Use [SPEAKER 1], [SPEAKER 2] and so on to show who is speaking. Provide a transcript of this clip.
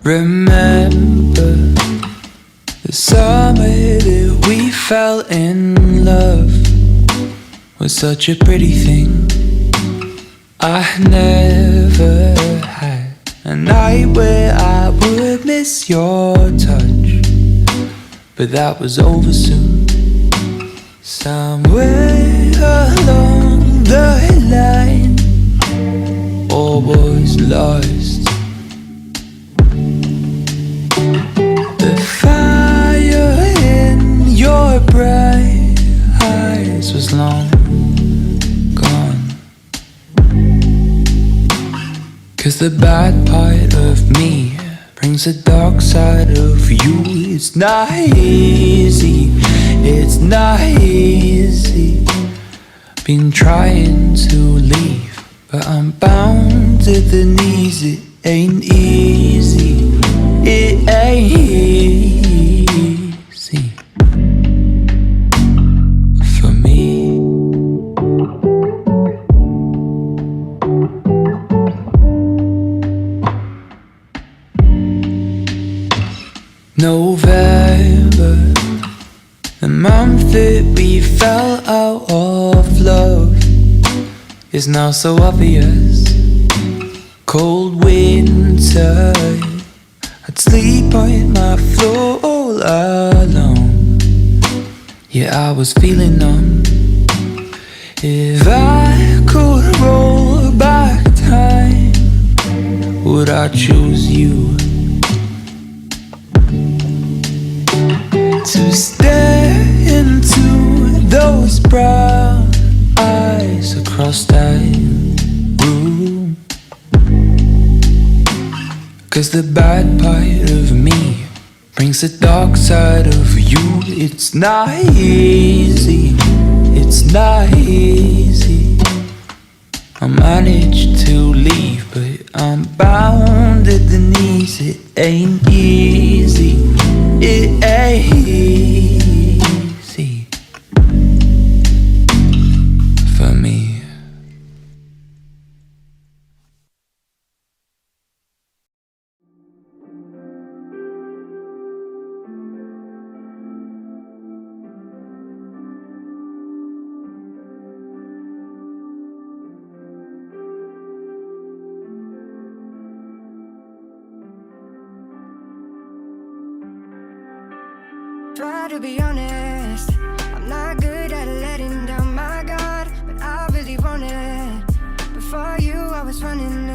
[SPEAKER 1] Remember the summer that we fell in love was such a pretty thing. I never had a night where I would miss your touch, but that was over soon. Somewhere along the line, all was lost. The fire in your bright eyes was long gone. 'Cause the bad part of me brings the dark side of you. It's not easy, it's not easy. Been trying to leave, but I'm bound to the knees. It ain't easy, it ain't easy for me. November, the month that we fell out of love, is now so obvious. Cold winter, I'd sleep on my floor all alone. Yeah, I was feeling numb. If I could roll back time, would I choose you? To stare into those brown eyes across that room. 'Cause the bad part of me brings the dark side of you. It's not easy, it's not easy. I managed to leave, but I'm bound at the knees. It ain't easy, it ain't easy for me.
[SPEAKER 2] Try to be honest, I'm not good at letting down my guard, but I really want it. Before you, I was running